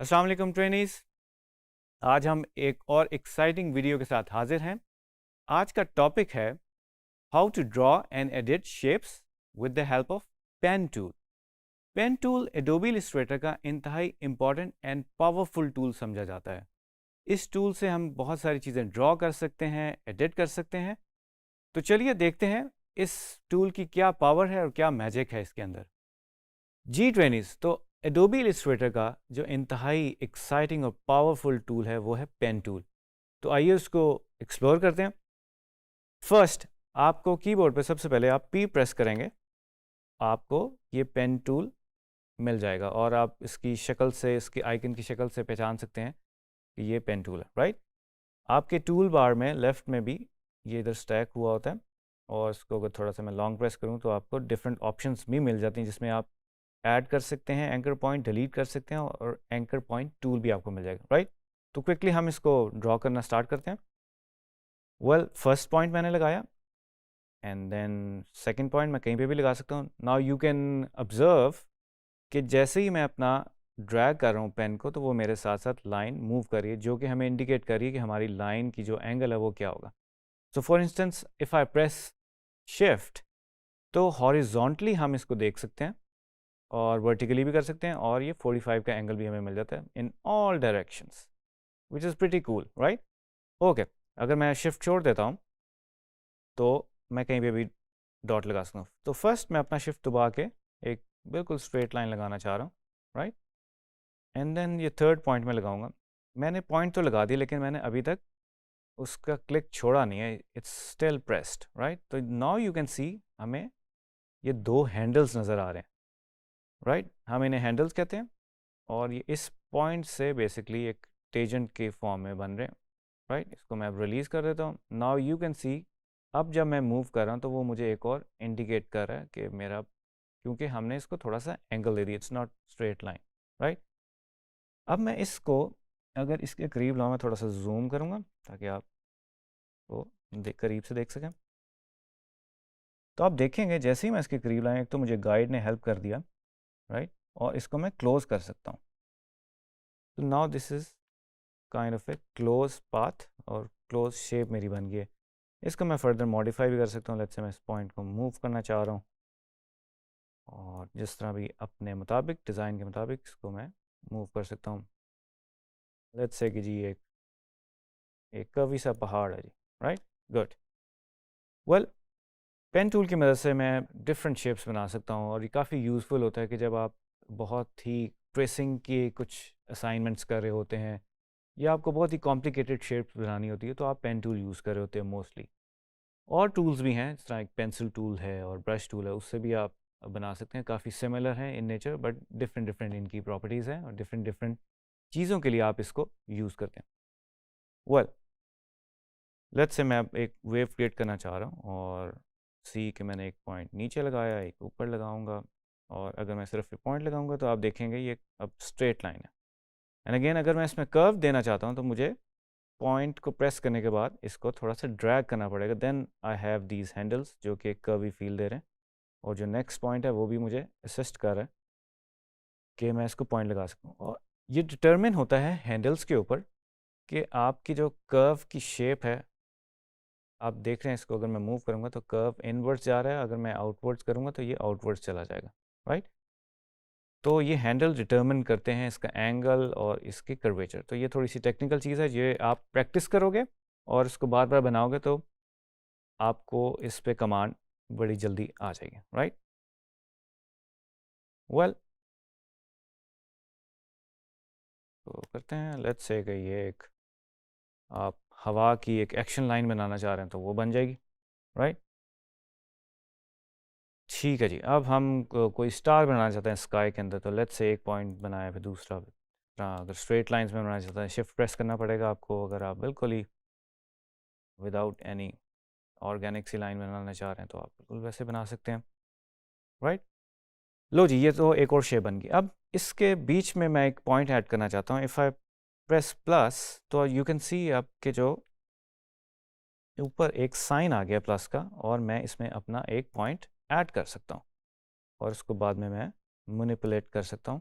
अस्सलाम वालेकुम ट्रेनीज। आज हम एक और एक्साइटिंग वीडियो के साथ हाजिर हैं। आज का टॉपिक है how to draw and edit shapes with the help of pen tool. Pen tool Adobe Illustrator का इंतहाई इम्पॉर्टेंट एंड पावरफुल टूल समझा जाता है। इस टूल से हम बहुत सारी चीज़ें ड्रॉ कर सकते हैं, एडिट कर सकते हैं। तो चलिए देखते हैं इस टूल की क्या पावर है और क्या मैजिक है इसके अंदर। जी ट्रेनीज, तो एडोबी इलस्ट्रेटर का जो इंतहाई एक्साइटिंग और पावरफुल टूल है वो है पेन टूल। तो आइए उसको एक्सप्लोर करते हैं। फर्स्ट, आपको कीबोर्ड पे सबसे पहले आप पी प्रेस करेंगे, आपको ये पेन टूल मिल जाएगा और आप इसकी शक्ल से, इसके आइकन की शक्ल से पहचान सकते हैं कि ये पेन टूल है, राइट। आपके टूल बार में लेफ़्ट में भी ये इधर स्टैक हुआ होता है और इसको अगर थोड़ा सा मैं लॉन्ग प्रेस करूँ तो आपको डिफरेंट ऑप्शंस भी मिल जाती हैं जिसमें आप ऐड कर सकते हैं, एंकर पॉइंट डिलीट कर सकते हैं और एंकर पॉइंट टूल भी आपको मिल जाएगा, राइट। तो क्विकली हम इसको ड्रॉ करना स्टार्ट करते हैं। फर्स्ट पॉइंट मैंने लगाया एंड देन सेकंड पॉइंट मैं कहीं पे भी लगा सकता हूँ। नाउ यू कैन ऑब्जर्व कि जैसे ही मैं अपना ड्रैग कर रहा हूँ पेन को, तो वो मेरे साथ साथ लाइन मूव कर रही है, जो कि हमें इंडिकेट कर रही है कि हमारी लाइन की जो एंगल है वो क्या होगा। So for instance if I press shift, तो हॉरिजॉन्टली हम इसको देख सकते हैं और वर्टिकली भी कर सकते हैं और ये 45 का एंगल भी हमें मिल जाता है in all directions, which is pretty cool, right. Okay, अगर मैं शिफ्ट छोड़ देता हूँ तो मैं कहीं पे भी डॉट लगा सकता हूँ। तो फर्स्ट मैं अपना शिफ्ट दबा के एक बिल्कुल स्ट्रेट लाइन लगाना चाह रहा हूँ, राइट। एंड देन ये थर्ड पॉइंट में लगाऊंगा। मैंने पॉइंट तो लगा दिया लेकिन मैंने अभी तक उसका क्लिक छोड़ा नहीं है, इट्स स्टिल प्रेस्ड, राइट। तो नाउ यू कैन सी हमें ये दो हैंडल्स नज़र आ रहे हैं, राइट। हम इन्हें हैंडल्स कहते हैं और ये इस पॉइंट से बेसिकली एक टेजेंट के फॉर्म में बन रहे हैं, राइट। इसको मैं अब रिलीज़ कर देता हूँ। नाउ यू कैन सी अब जब मैं मूव कर रहा हूँ तो वो मुझे एक और इंडिकेट कर रहा है कि मेरा, क्योंकि हमने इसको थोड़ा सा एंगल दे दिया, it's not straight line, right. अब मैं इसको अगर इसके करीब लाऊँ, मैं थोड़ा सा जूम करूँगा ताकि आप वो करीब से देख सकें। तो आप देखेंगे जैसे ही मैं इसके करीब लाया, एक तो मुझे गाइड ने हेल्प कर दिया, राइट, और इसको मैं क्लोज कर सकता हूँ। तो now this is kind of A close path और क्लोज शेप मेरी बन गई है। इसको मैं फर्दर मॉडिफाई भी कर सकता हूँ। लेट्स से मैं इस पॉइंट को मूव करना चाह रहा हूँ और जिस तरह भी अपने मुताबिक, डिज़ाइन के मुताबिक इसको मैं मूव कर सकता हूँ। लेट्स से कि जी एक कर्वी सा पहाड़ है जी, right, good. Well, pen tool की मदद से मैं डिफरेंट शेप्स बना सकता हूँ और ये काफ़ी यूज़फुल होता है कि जब आप बहुत ही ट्रेसिंग की कुछ असाइनमेंट्स कर रहे होते हैं या आपको बहुत ही कॉम्प्लिकेटेड शेप्स बनानी होती है, तो आप पेन टूल यूज़ कर रहे होते हैं मोस्टली। और टूल्स भी हैं जिस तरह एक पेंसिल टूल है और ब्रश टूल है, उससे भी आप बना सकते हैं। काफ़ी सिमिलर हैं in nature but different different इनकी प्रॉपर्टीज़ हैं और डिफरेंट डिफरेंट चीज़ों के लिए आप इसको यूज़ करते हैं। वेल, लेट्स से मैं अब एक वेव क्रिएट करना चाह रहा हूँ और सी कि मैंने एक पॉइंट नीचे लगाया, एक ऊपर लगाऊंगा, और अगर मैं सिर्फ एक पॉइंट लगाऊंगा तो आप देखेंगे ये अब स्ट्रेट लाइन है। एंड अगेन अगर मैं इसमें कर्व देना चाहता हूँ तो मुझे पॉइंट को प्रेस करने के बाद इसको थोड़ा सा ड्रैग करना पड़ेगा। Then I have these handles जो कि एक कर्वी फील दे रहे हैं और जो नेक्स्ट पॉइंट है वो भी मुझे असिस्ट कर रहा है कि मैं इसको पॉइंट लगा सकूँ। और ये डिटर्मिन होता है हैंडल्स के ऊपर कि आपकी जो कर्व की शेप है, आप देख रहे हैं इसको अगर मैं मूव करूँगा तो कर्व इनवर्ड्स जा रहा है, अगर मैं आउटवर्ड्स करूँगा तो ये आउटवर्ड्स चला जाएगा, राइट। तो ये हैंडल डिटर्मिन करते हैं इसका एंगल और इसकी कर्वेचर। तो ये थोड़ी सी टेक्निकल चीज़ है, ये आप प्रैक्टिस करोगे और इसको बार बार बनाओगे तो आपको इस पे कमांड बड़ी जल्दी आ जाएगी, राइट। वेल, तो करते हैं। लेट्स से कि ये एक आप हवा की एक एक्शन लाइन बनाना चाह रहे हैं तो वो बन जाएगी, राइट। ठीक है जी, अब हम कोई स्टार बनाना चाहते हैं स्काई के अंदर, तो लेट्स से एक पॉइंट बनाया, फिर दूसरा। हाँ, अगर स्ट्रेट लाइंस में बनाना चाहते हैं शिफ्ट प्रेस करना पड़ेगा आपको। अगर आप बिल्कुल ही विदाउट एनी ऑर्गेनिक सी लाइन बनाना चाह रहे हैं तो आप बिल्कुल वैसे बना सकते हैं, राइट। लो जी, ये तो एक और शेप बन गई। अब इसके बीच में मैं एक पॉइंट ऐड करना चाहता हूँ। इफ़ आई प्रेस प्लस तो यू कैन सी आपके जो ऊपर एक साइन आ गया प्लस का, और मैं इसमें अपना एक पॉइंट ऐड कर सकता हूँ और उसको बाद में मैं मैनिपुलेट कर सकता हूँ